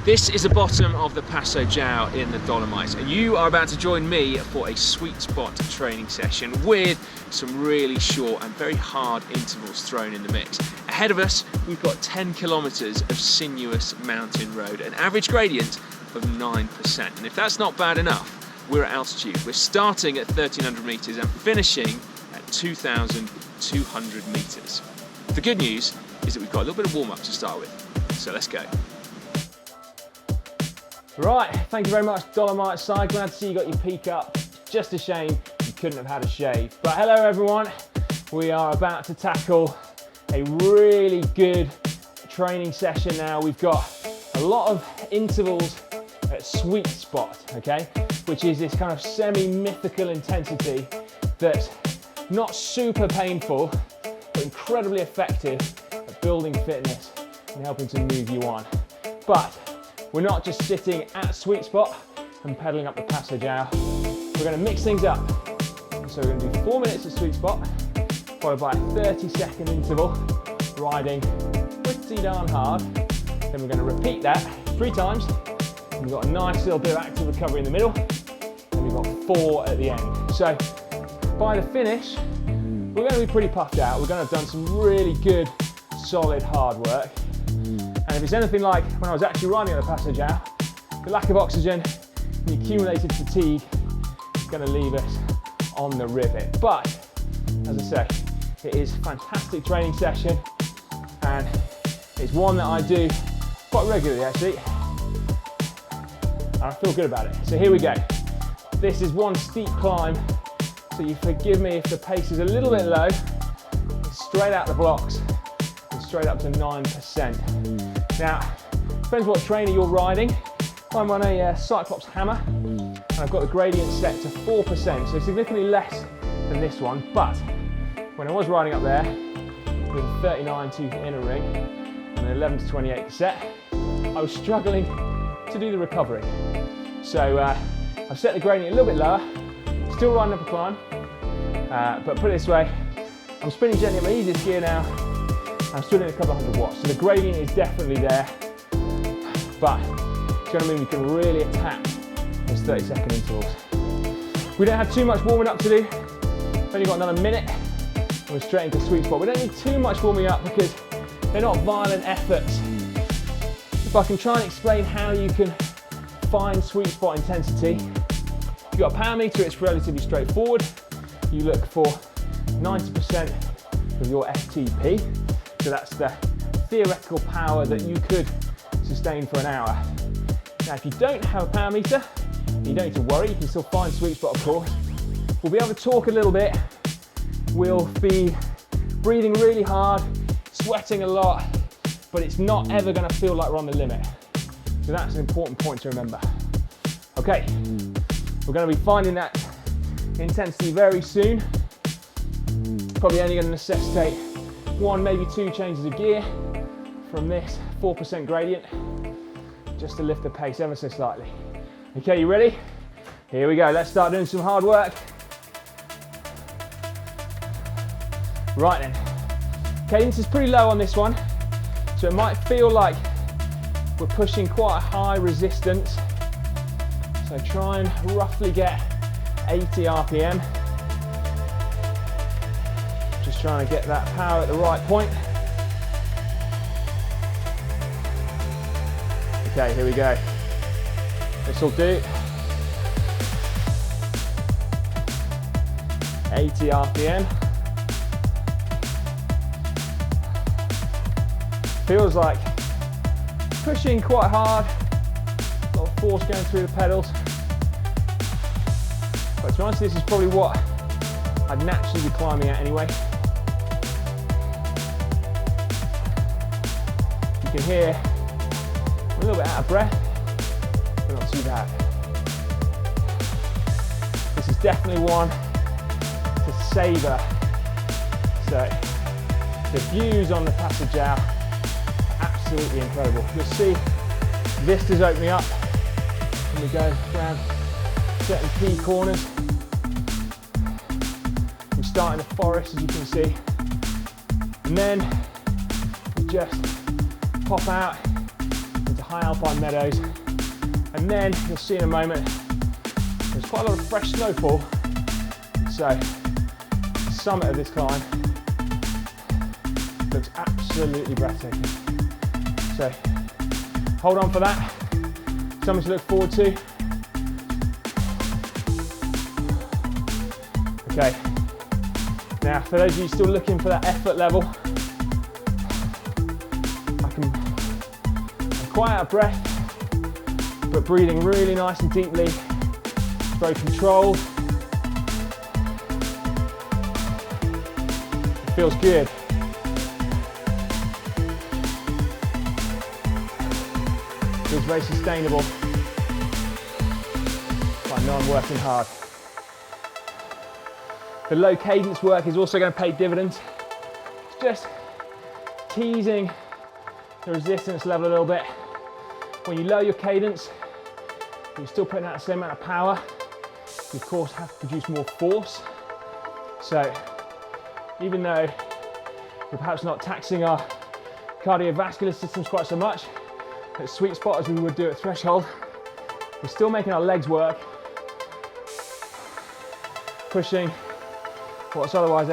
This is the bottom of the Passo Giao in the Dolomites, and you are about to join me for a sweet spot training session with some really short and very hard intervals thrown in the mix. Ahead of us, we've got 10 kilometers of sinuous mountain road, an average gradient of 9%. And if that's not bad enough, we're at altitude. We're starting at 1,300 meters and finishing at 2,200 meters. The good news is that we've got a little bit of warm up to start with. So let's go. Right, thank you very much, Dolomite side. Glad to see you got your peak up. Just a shame you couldn't have had a shave. But hello everyone, we are about to tackle a really good training session now. We've got a lot of intervals at sweet spot, okay? Which is this kind of semi-mythical intensity that's not super painful, but incredibly effective at building fitness and helping to move you on. But we're not just sitting at sweet spot and pedaling up the Passo Giao. We're going to mix things up. So we're going to do 4 minutes at sweet spot, followed by a 30-second interval, riding pretty darn hard. Then we're going to repeat that 3 times. And we've got a nice little bit of active recovery in the middle. And we've got 4 at the end. So by the finish, we're going to be pretty puffed out. We're going to have done some really good, solid, hard work. And if it's anything like when I was actually riding at the Passo Giao, the lack of oxygen and the accumulated fatigue is going to leave us on the rivet. But, as I say, it is a fantastic training session and it's one that I do quite regularly actually. And I feel good about it. So here we go. This is one steep climb, so you forgive me if the pace is a little bit low. Straight out the blocks and straight up to 9%. Now, depends what trainer you're riding. I'm on a Cyclops Hammer, and I've got the gradient set to 4%, so significantly less than this one. But when I was riding up there with a 39 to inner ring and an 11 to 28 set, I was struggling to do the recovery. So I've set the gradient a little bit lower, still riding up a climb, but put it this way, I'm spinning gently at my easiest gear now. I'm still doing a couple of 100 watts, so the gradient is definitely there, but it's going to mean we can really attack those 30-second intervals. We don't have too much warming up to do. We've only got another minute, and we're straight into sweet spot. We don't need too much warming up because they're not violent efforts. If I can try and explain how you can find sweet spot intensity, if you've got a power meter, it's relatively straightforward. You look for 90% of your FTP. So that's the theoretical power that you could sustain for an hour. Now, if you don't have a power meter, you don't need to worry, you can still find sweet spot, of course. We'll be able to talk a little bit. We'll be breathing really hard, sweating a lot, but it's not ever gonna feel like we're on the limit. So that's an important point to remember. Okay, we're gonna be finding that intensity very soon. Probably only gonna necessitate 1, maybe 2 changes of gear from this 4% gradient, just to lift the pace ever so slightly. Okay, you ready? Here we go, let's start doing some hard work. Right then, cadence is pretty low on this one, so it might feel like we're pushing quite a high resistance. So try and roughly get 80 RPM. Just trying to get that power at the right point. Okay, here we go. This will do. 80 RPM. Feels like pushing quite hard. A lot of force going through the pedals. But to be honest, this is probably what I'd naturally be climbing at anyway. You can hear I'm a little bit out of breath, but not too bad. This is definitely one to savour. So the views on the Passo Giao are absolutely incredible. You'll see vistas opening up when we go around certain key corners. We start in the forest, as you can see, and then we just pop out into high alpine meadows. And then you'll see in a moment, there's quite a lot of fresh snowfall. So the summit of this climb looks absolutely breathtaking. So hold on for that. Something to look forward to. Okay. Now, for those of you still looking for that effort level, I'm quite out of breath, but breathing really nice and deeply, very controlled. It feels good. Feels very sustainable. I know I'm working hard. The low cadence work is also going to pay dividends. It's just teasing the resistance level a little bit. When you lower your cadence, you're still putting out the same amount of power. You of course have to produce more force. So even though we're perhaps not taxing our cardiovascular systems quite so much at sweet spot as we would do at threshold, we're still making our legs work, pushing what's otherwise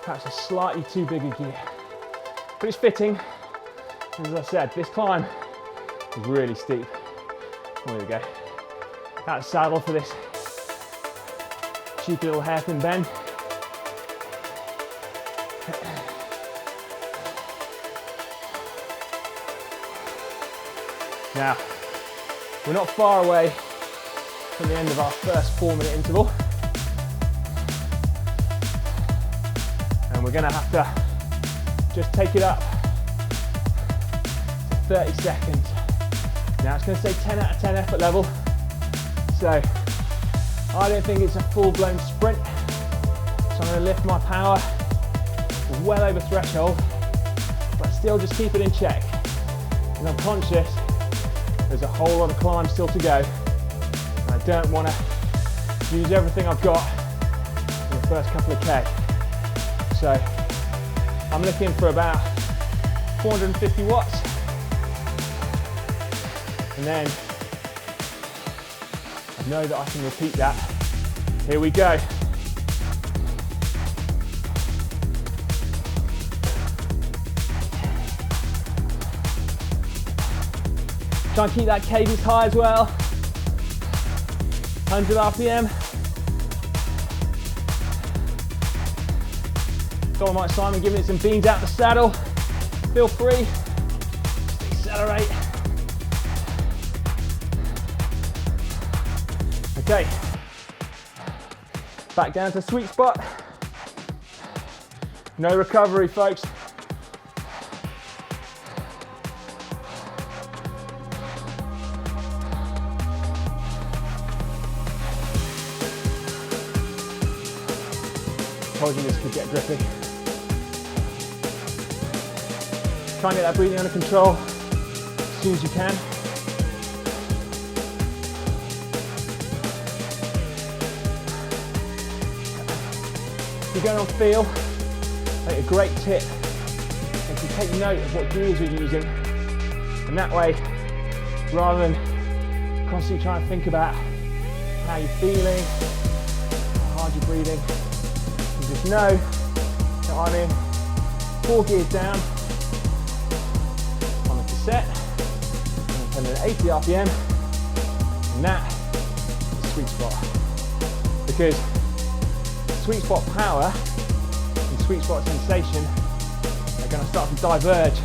perhaps a slightly too big a gear. But it's fitting. As I said, this climb is really steep. There we go. Out of saddle for this cheeky little hairpin bend. Now, we're not far away from the end of our first 4-minute interval. And we're gonna have to just take it up to 30 seconds. Now it's gonna say 10 out of 10 effort level. So I don't think it's a full-blown sprint. So I'm gonna lift my power well over threshold, but still just keep it in check. And I'm conscious there's a whole lot of climb still to go. And I don't wanna use everything I've got in the first couple of K. So I'm looking for about 450 watts. And then I know that I can repeat that. Here we go. Try and keep that cadence high as well. 100 RPM. Dolomite Simon giving it some beans out the saddle. Feel free. Just accelerate. Okay. Back down to sweet spot. No recovery, folks. Told you this could get grippy. Try and get that breathing under control as soon as you can. If you're going on feel, I think a great tip is to take note of what gears you're using, and that way, rather than constantly trying to think about how you're feeling, how hard you're breathing, you just know that I'm in 4 gears down on the cassette, and I'm at 80 RPM, and that is sweet spot. Because sweet spot power and sweet spot sensation are going to start to diverge,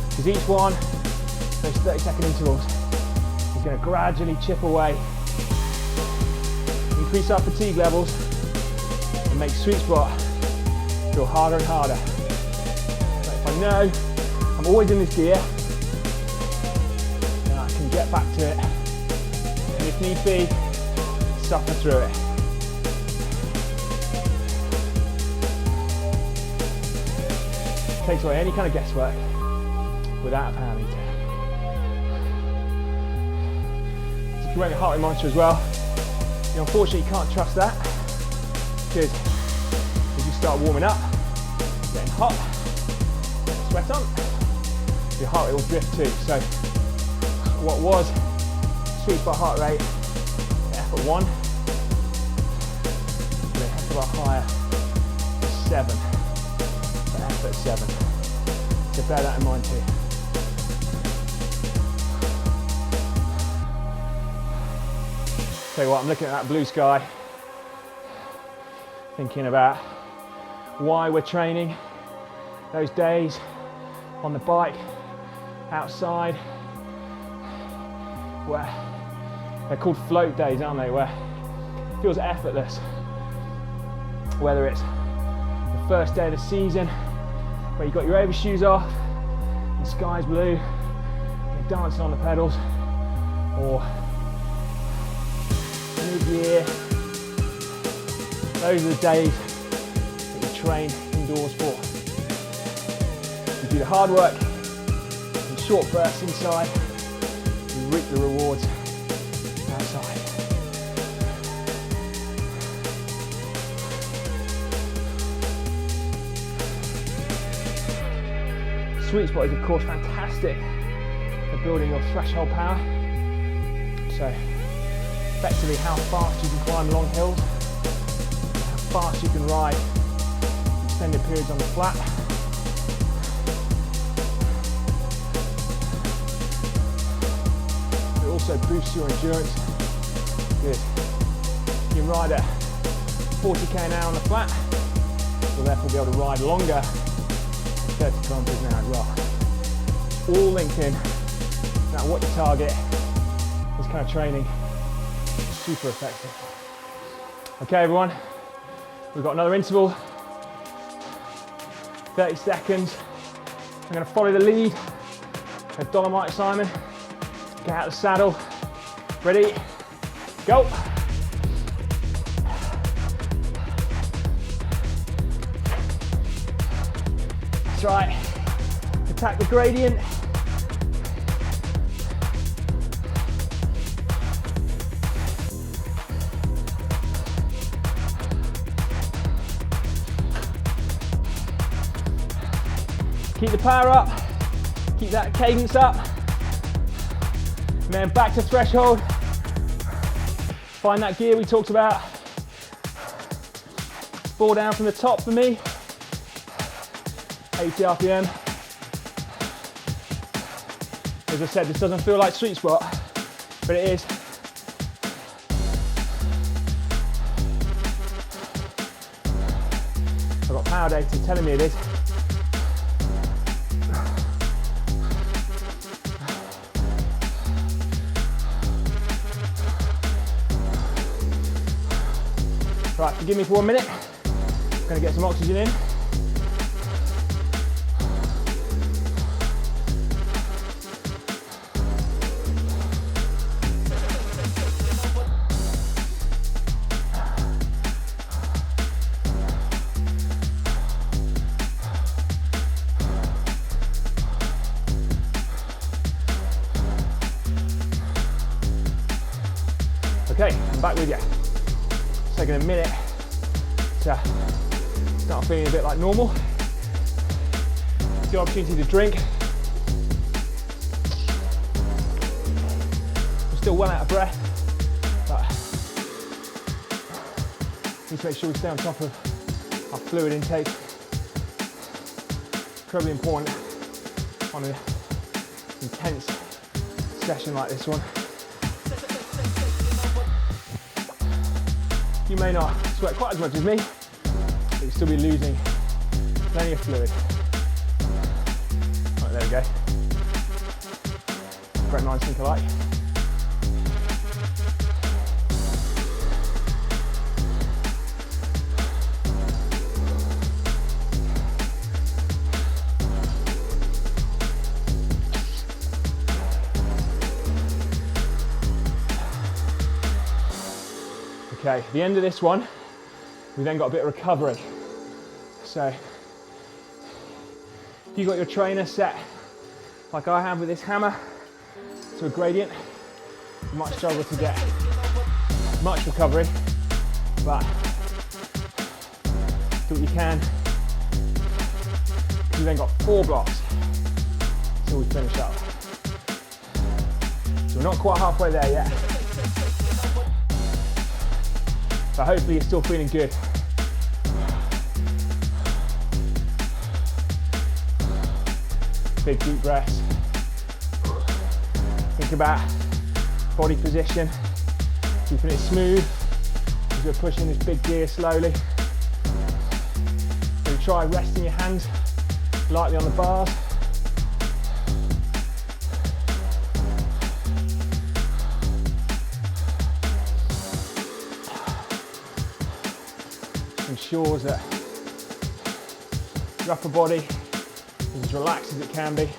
because each one, those 30-second intervals, is going to gradually chip away, increase our fatigue levels, and make sweet spot feel harder and harder. But if I know I'm always in this gear, then I can get back to it, and if need be, suffer through it. Takes away any kind of guesswork without a power meter. So if you wear your heart rate monitor as well, unfortunately you can't trust that, because as you start warming up, getting hot, sweat on, your heart rate will drift too. So what was sweet spot heart rate, effort 1, and then effort bar higher, 7, for effort 7. So bear that in mind too. Tell you what, I'm looking at that blue sky, thinking about why we're training those days on the bike, outside, where they're called float days, aren't they? Where it feels effortless. Whether it's the first day of the season, where you've got your overshoes off, the sky's blue, you're dancing on the pedals, or mid-year, those are the days that you train indoors for. You do the hard work in short bursts inside, you reap the rewards outside. Sweet spot is of course fantastic for building your threshold power. So effectively how fast you can climb long hills, how fast you can ride extended periods on the flat. It also boosts your endurance. Good. You ride at 40k an hour on the flat, you'll therefore be able to ride longer, 30 kilometers an hour as well. It's all linked in. Now what you target, this kind of training, super effective. Okay everyone, we've got another interval, 30 seconds. I'm going to follow the lead of Dolomite Simon. Get out of the saddle, ready, go. That's right, attack the gradient. Keep the power up, keep that cadence up, and then back to threshold. Find that gear we talked about. 4 down from the top for me, 80 RPM. As I said, this doesn't feel like sweet spot, but it is. I've got power data telling me it is. Right, forgive me for 1 minute. I'm going to get some oxygen in. Okay, I'm back with you. Taking a minute to start feeling a bit like normal. Good opportunity to drink. I'm still well out of breath, but need to make sure we stay on top of our fluid intake. Incredibly important on an intense session like this one. You may not sweat quite as much as me, but you'll still be losing plenty of fluid. Right, there we go. Great minds think alike. Okay, at the end of this one, we then got a bit of recovery. So, if you got your trainer set, like I have with this hammer, to a gradient, you might struggle to get much recovery, but do what you can. You then got 4 blocks. until we finish up. So we're not quite halfway there yet. But hopefully you're still feeling good. Big deep breaths. Think about body position, keeping it smooth as we're pushing this big gear slowly. Maybe try resting your hands lightly on the bars. Ensures that your upper body is as relaxed as it can be.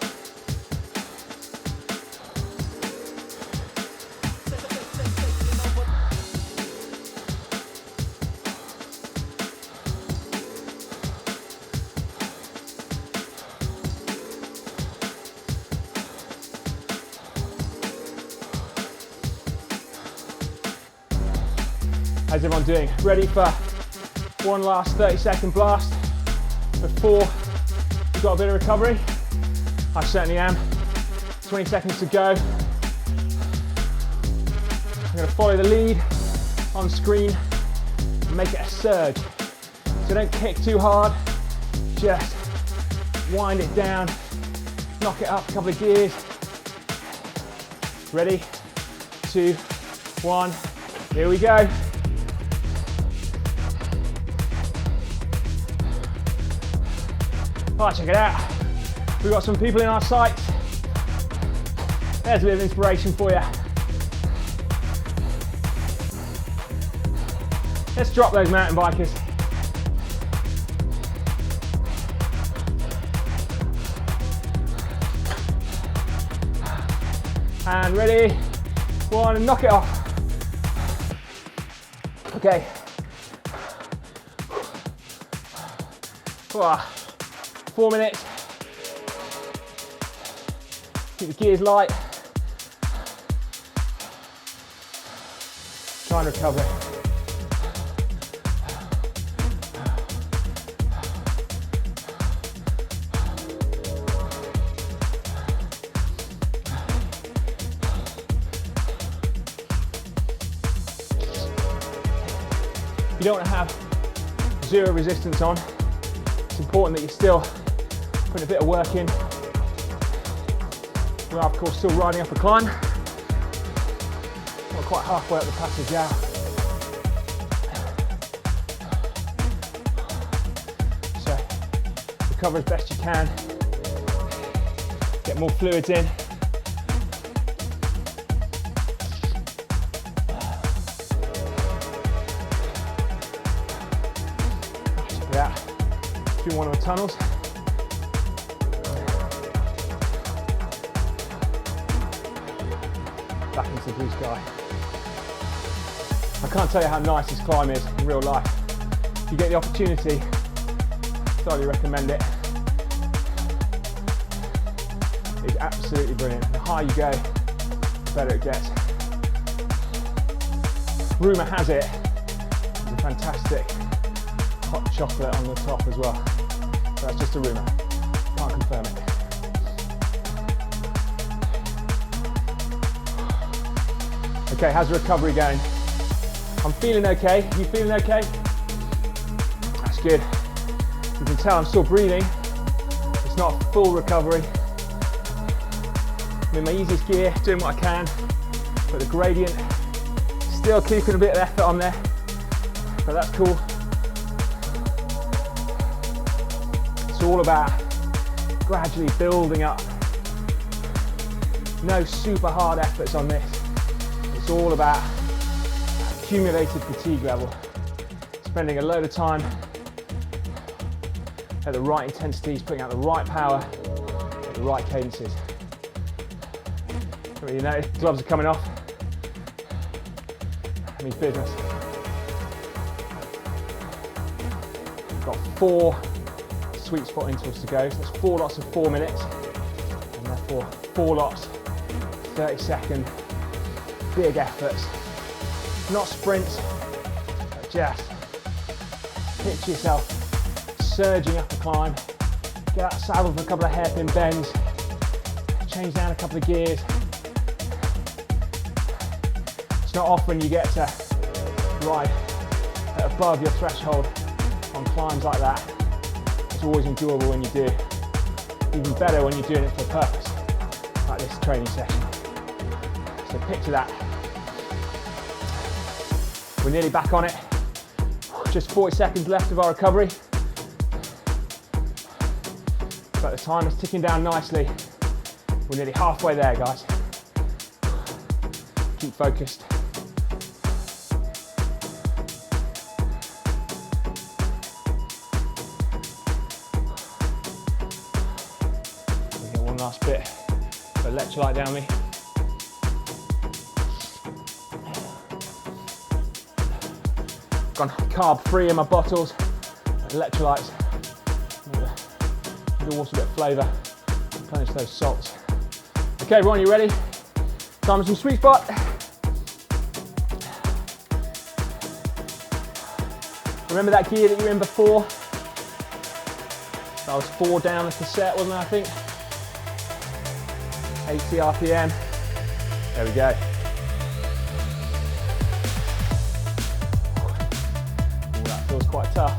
How's everyone doing? Ready for one last 30-second blast before we've got a bit of recovery? I certainly am. 20 seconds to go. I'm going to follow the lead on screen and make it a surge. So don't kick too hard, just wind it down, knock it up a couple of gears. Ready? 2, 1, here we go. Oh, check it out. We've got some people in our sights. There's a bit of inspiration for you. Let's drop those mountain bikers. And ready, 1, and knock it off. Okay. 4 minutes. Keep the gears light. Try and recover. You don't want to have zero resistance on. It's important that you're still putting a bit of work in. We are of course still riding up a climb. We're quite halfway up the passage now. So recover as best you can. Get more fluids in. Check it out. Through one of the tunnels. Back into the blue sky. I can't tell you how nice this climb is in real life. If you get the opportunity, thoroughly recommend it. It's absolutely brilliant. The higher you go, the better it gets. Rumour has it, there's a fantastic hot chocolate on the top as well. But that's just a rumour, can't confirm it. Okay, how's the recovery going? I'm feeling okay. You feeling okay? That's good. You can tell I'm still breathing. It's not full recovery. I'm in my easiest gear, doing what I can, but the gradient, still keeping a bit of effort on there, but that's cool. It's all about gradually building up. No super hard efforts on this. It's all about accumulated fatigue level. Spending a load of time at the right intensities, putting out the right power, at the right cadences. Don't really know, gloves are coming off. That means business. Got 4 sweet spot intervals to go, so that's 4 lots of 4 minutes, and therefore 4 lots, 30-second, big efforts. Not sprints, but just picture yourself surging up a climb, get out saddle for a couple of hairpin bends, change down a couple of gears. It's not often you get to ride at above your threshold on climbs like that. It's always enjoyable when you do. Even better when you're doing it for a purpose, like this training session. So picture that. We're nearly back on it. Just 40 seconds left of our recovery. But the time is ticking down nicely. We're nearly halfway there, guys. Keep focused. We get one last bit of electrolyte down me. Gone carb free in my bottles, electrolytes, a little water, a bit of flavour, replenish those salts. Okay, everyone, you ready? Time for some sweet spot. Remember that gear that you were in before? That was 4 down as the set, wasn't it, I think? 80 RPM. There we go. Feels quite tough.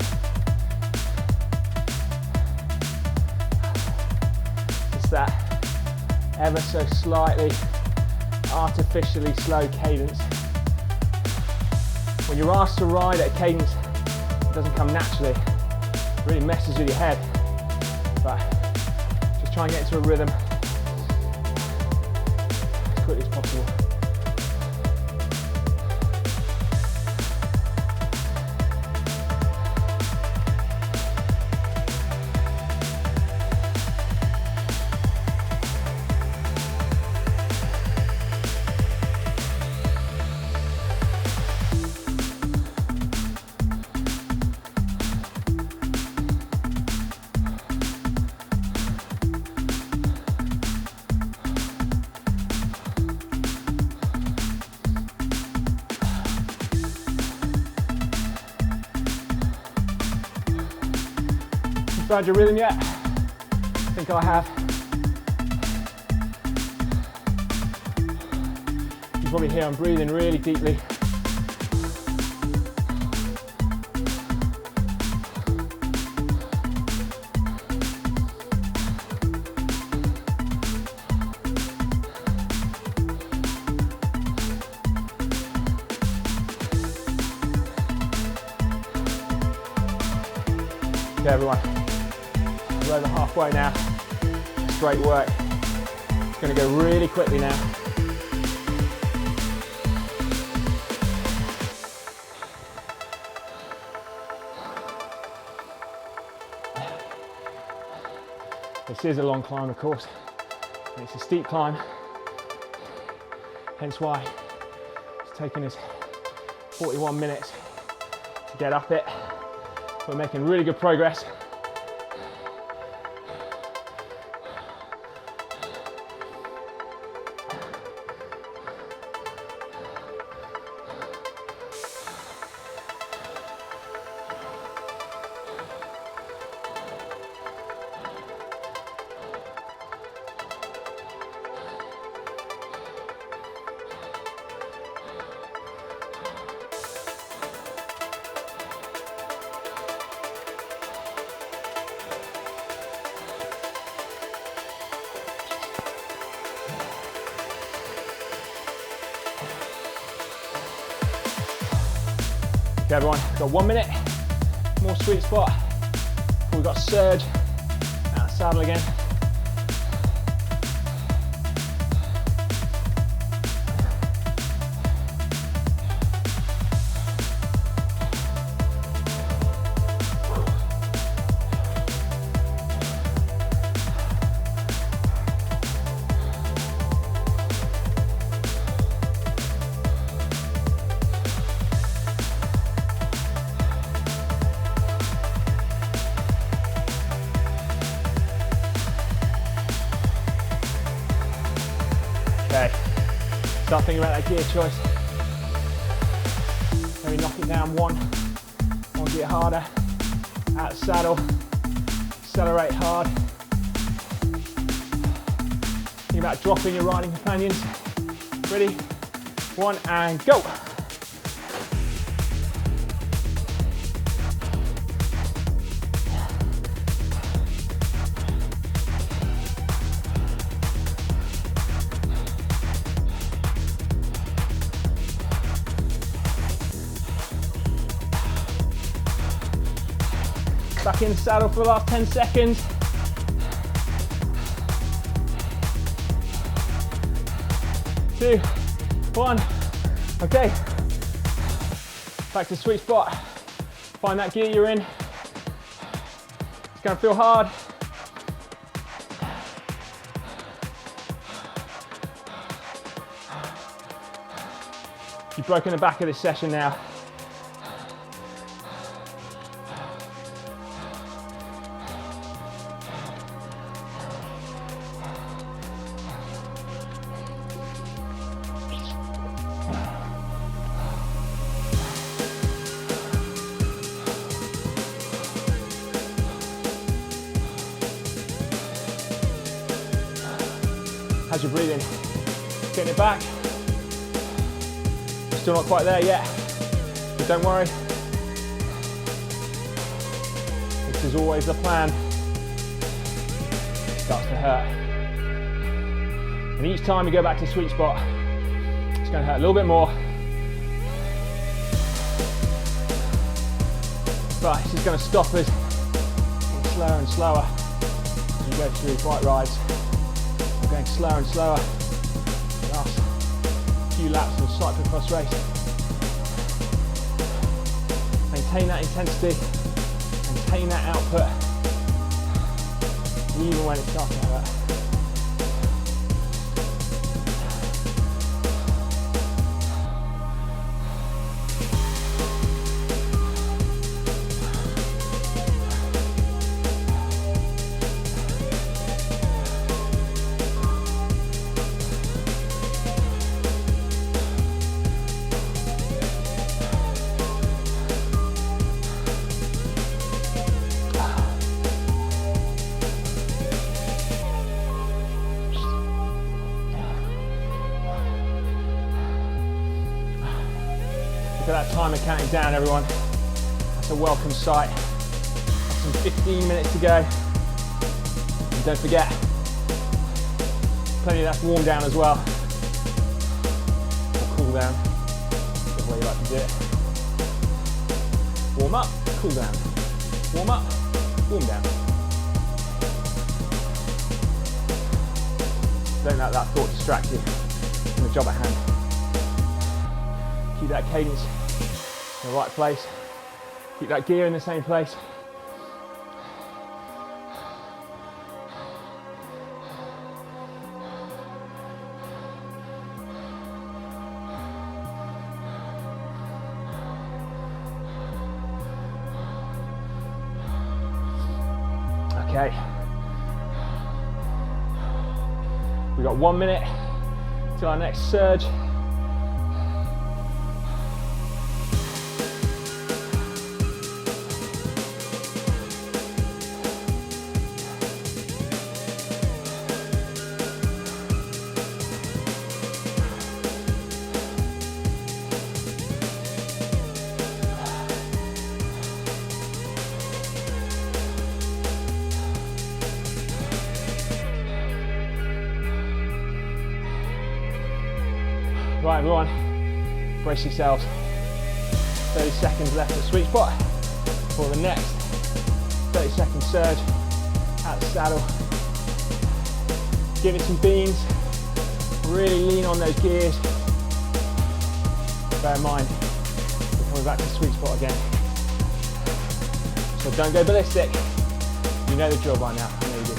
Just that ever so slightly artificially slow cadence. When you're asked to ride at a cadence that doesn't come naturally, it really messes with your head. But just try and get into a rhythm as quickly as possible. Found your rhythm yet? I think I have. You can probably hear I'm breathing really deeply. Okay, everyone. We're over halfway now. It's great work. It's going to go really quickly now. This is a long climb, of course, and it's a steep climb, hence why it's taken us 41 minutes to get up it. We're making really good progress. Okay, everyone, got 1 minute, more sweet spot before we've got surge out of the saddle again. Okay, start thinking about that gear choice. Maybe knock it down one gear harder, out of saddle, accelerate hard. Think about dropping your riding companions. Ready? 1 and go. Back in the saddle for the last 10 seconds. Two, 1. Okay. Back to sweet spot. Find that gear you're in. It's gonna feel hard. You've broken the back of this session now. How's your breathing? Getting it back? You're still not quite there yet, but don't worry. This is always the plan. It starts to hurt. And each time you go back to sweet spot, it's going to hurt a little bit more. But this is going to stop us getting slower and slower as you go through bike rides. Going slower and slower. Last few laps of the cyclocross race. Maintain that intensity, maintain that output, even when it starts to hurt. Look at that timer counting down, everyone. That's a welcome sight. That's some 15 minutes to go. And don't forget, plenty of that warm down as well. Or cool down, whichever way you like to do it. Warm up, cool down. Warm up, warm down. Don't let that thought distract you from the job at hand. Keep that cadence in the right place. Keep that gear in the same place. Okay. We've got 1 minute till our next surge. Right, everyone, brace yourselves. 30 seconds left at sweet spot for the next 30-second surge out the saddle. Give it some beans, really lean on those gears. Bear in mind, we're coming back to sweet spot again. So don't go ballistic. You know the drill by now, I know you do.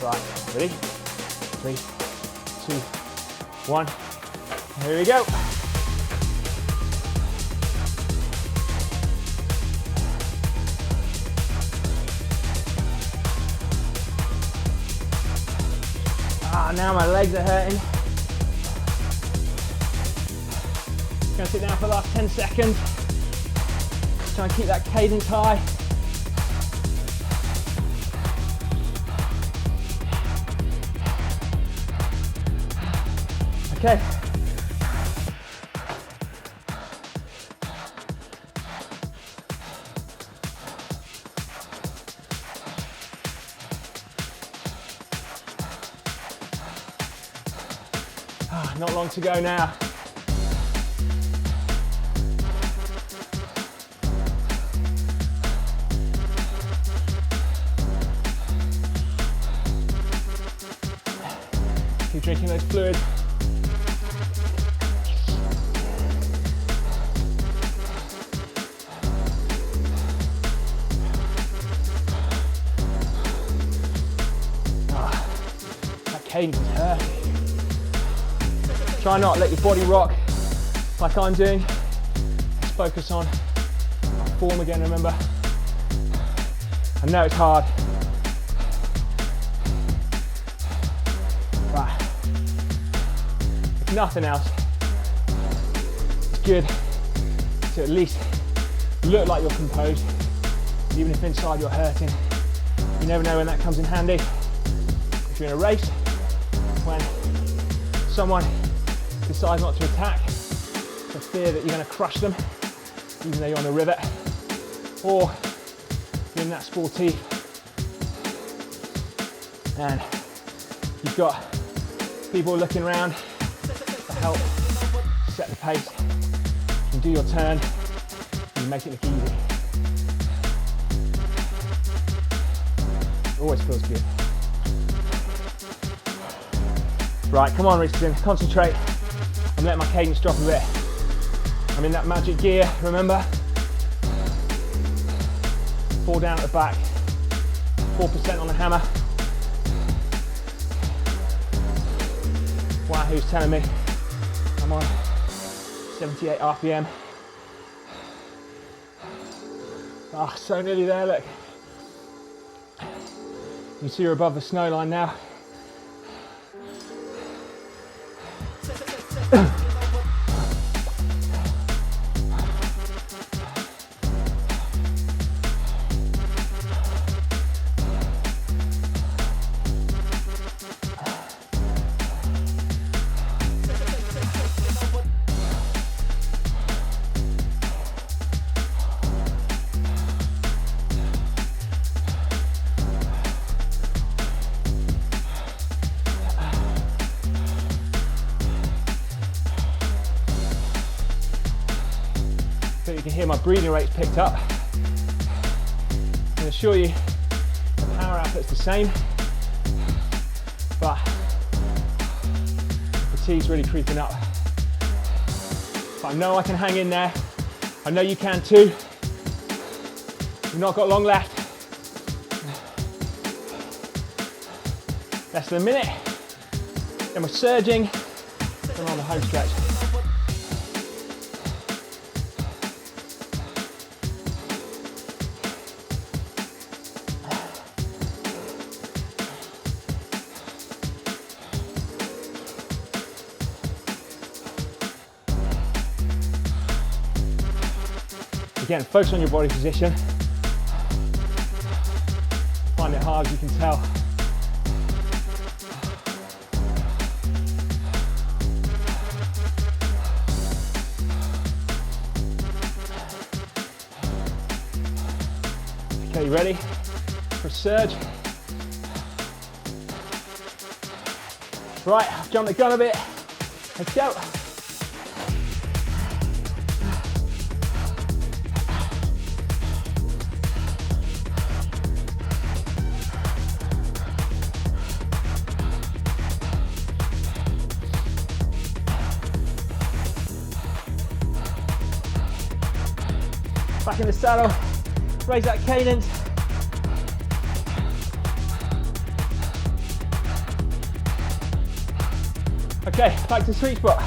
Right, ready? 3, 2, 1. Here we go. Now my legs are hurting. Gonna sit down for the last 10 seconds. Try and keep that cadence high. Okay. Not long to go now. Keep drinking those fluids. That cadence is hurting. Try not to let your body rock like I'm doing. Let's focus on form again, remember. I know it's hard. Right. If nothing else, it's good to at least look like you're composed, even if inside you're hurting. You never know when that comes in handy. If you're in a race, when someone decide not to attack for fear that you're going to crush them, even though you're on the rivet, or you're in that sportive and you've got people looking around to help set the pace. You can do your turn and you make it look easy. It always feels good. Right, come on Richardson, concentrate. I'm letting my cadence drop a bit. I'm in that magic gear, remember? 4 down at the back, 4% on the hammer. Wahoo's telling me I'm on 78 RPM. Ah, so nearly there, look. You see you're above the snow line now. You can hear my breathing rate's picked up. I can assure you the power output's the same, but the fatigue's really creeping up. But I know I can hang in there. I know you can too. We've not got long left. Less than a minute. Then we're surging. Then we're on the home stretch. Again, focus on your body position. Find it hard, as you can tell. Okay, you ready for a surge? Right, I've jumped the gun a bit. Let's go. Back in the saddle, raise that cadence. Okay, back to sweet spot.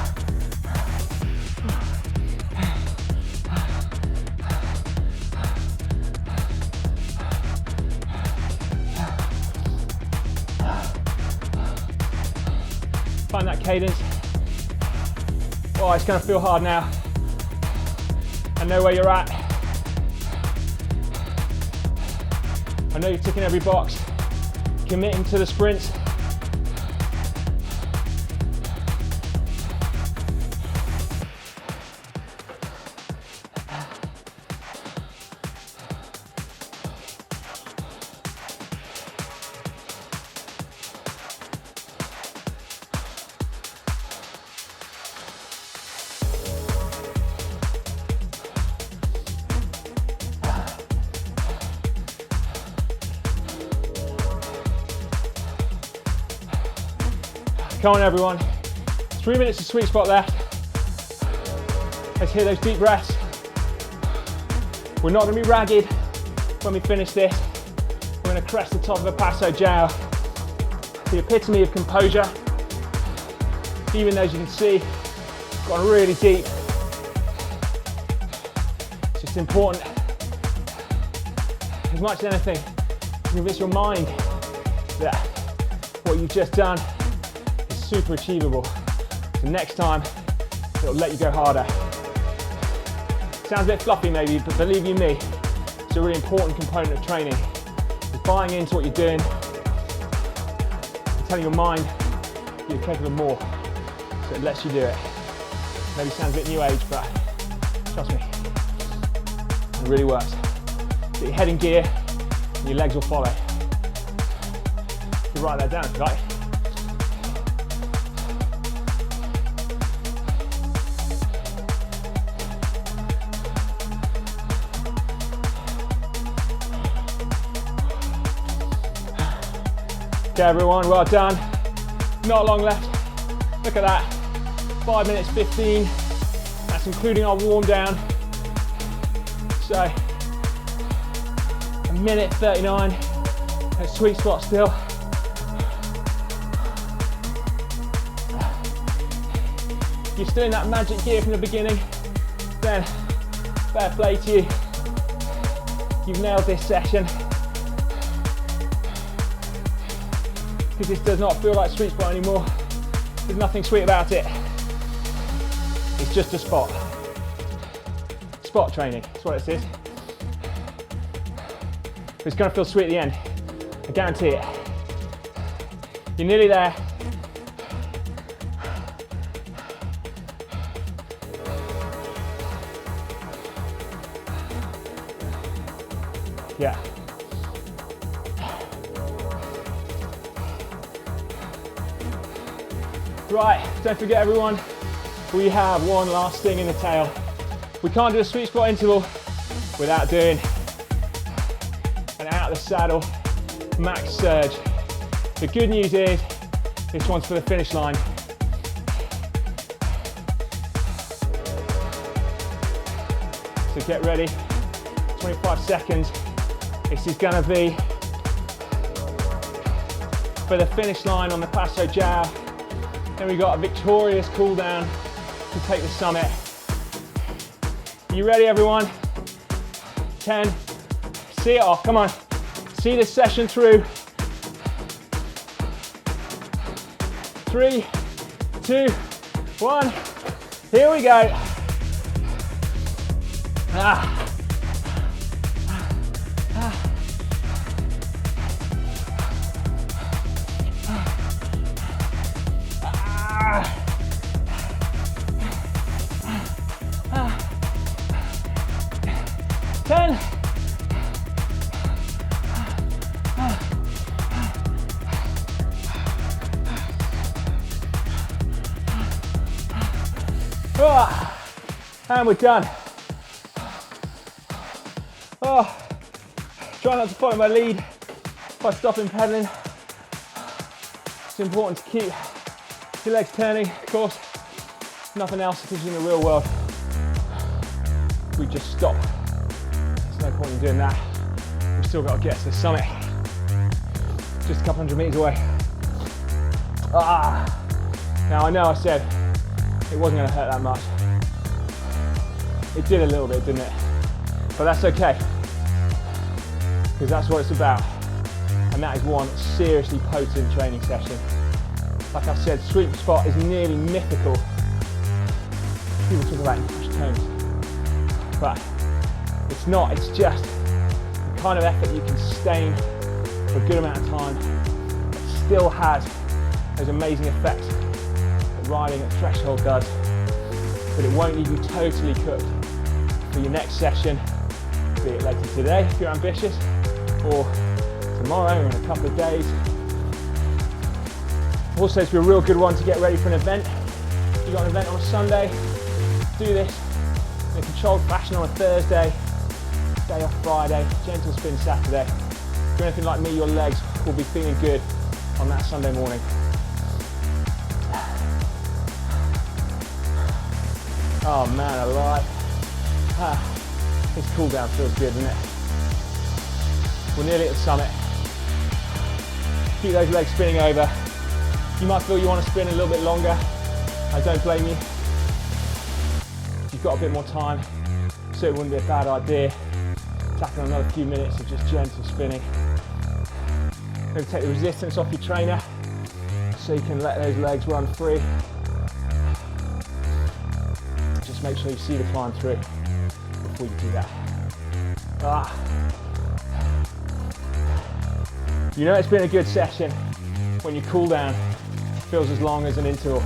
Find that cadence. Oh, it's gonna feel hard now. I know where you're at. I know you're ticking every box, committing to the sprints. Come on everyone, 3 minutes of sweet spot left. Let's hear those deep breaths. We're not gonna be ragged when we finish this. We're gonna crest the top of a Passo Jiao. The epitome of composure. Even though, as you can see, gone really deep. It's just important, as much as anything, to convince your mind that what you've just done is super achievable. So next time, it'll let you go harder. Sounds a bit fluffy maybe, but believe you me, it's a really important component of training. It's buying into what you're doing, and telling your mind you're capable of more, so it lets you do it. Maybe sounds a bit new age, but trust me, it really works. Get your head in gear, and your legs will follow. You can write that down if you like. Okay everyone, well done. Not long left. Look at that. 5 minutes 15. That's including our warm down. So, 1 minute 39. A sweet spot still. If you're still in that magic gear from the beginning, then fair play to you. You've nailed this session. Because this does not feel like sweet spot anymore. There's nothing sweet about it. It's just a spot. Spot training, that's what it is. It's gonna feel sweet at the end. I guarantee it. You're nearly there. Yeah. Right, don't forget everyone, we have one last thing in the tail. We can't do a sweet spot interval without doing an out of the saddle max surge. The good news is, this one's for the finish line. So get ready, 25 seconds. This is gonna be for the finish line on the Passo Jiao. Then we got a victorious cool down to take the summit. You ready everyone? 10, see it off, come on. See this session through. 3, 2, 1, here we go. And we're done. Try not to follow my lead by stopping pedaling. It's important to keep your legs turning, of course. Nothing else, because in the real world, we just stop. There's no point in doing that. We've still got to get to the summit. Just a couple hundred meters away. Now I know I said it wasn't going to hurt that much. It did a little bit, didn't it? But that's okay, because that's what it's about. And that is one seriously potent training session. Like I said, sweet spot is nearly mythical. People talk about in push tones, but it's not. It's just the kind of effort you can sustain for a good amount of time that still has those amazing effects that riding at threshold does, but it won't leave you totally cooked for your next session, be it later today if you're ambitious, or tomorrow or in a couple of days. Also, it's a real good one to get ready for an event. You've got an event on a Sunday, do this in a controlled fashion on a Thursday, day off Friday, gentle spin Saturday. If you're anything like me, your legs will be feeling good on that Sunday morning. Oh man, alive. This cool down feels good, doesn't it? We're nearly at the summit. Keep those legs spinning over. You might feel you want to spin a little bit longer. I don't blame you. If you've got a bit more time, so it wouldn't be a bad idea. Tackling another few minutes of just gentle spinning. Maybe take the resistance off your trainer so you can let those legs run free. Just make sure you see the climb through before you do that. You know it's been a good session when your cool down feels as long as an interval.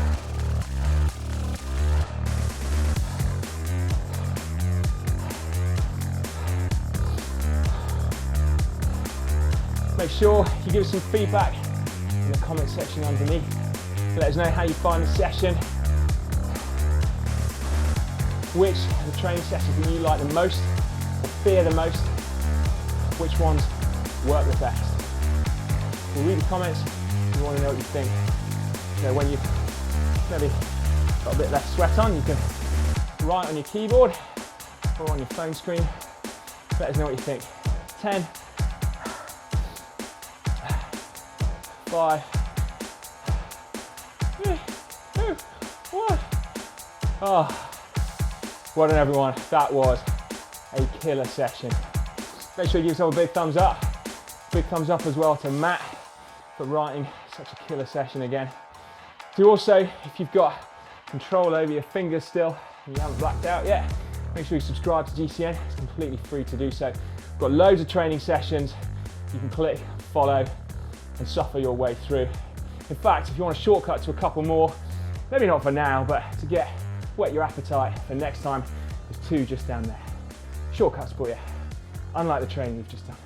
Make sure you give us some feedback in the comment section underneath. Let us know how you find the session, which are the training sessions that you like the most or fear the most, which ones work the best. We'll read the comments. We want to know what you think. You know, when you've maybe got a bit less sweat on, you can write on your keyboard or on your phone screen. Let us know what you think. 10, 5, 3, 2, 1. Oh, well done everyone. That was a killer session. Make sure you give yourself a big thumbs up. Big thumbs up as well to Matt for writing such a killer session again. Do also, if you've got control over your fingers still and you haven't blacked out yet, make sure you subscribe to GCN. It's completely free to do so. We've got loads of training sessions you can click, follow and suffer your way through. In fact, if you want a shortcut to a couple more, maybe not for now, but to whet your appetite for next time, there's 2 just down there. Shortcuts for you, unlike the training you've just done.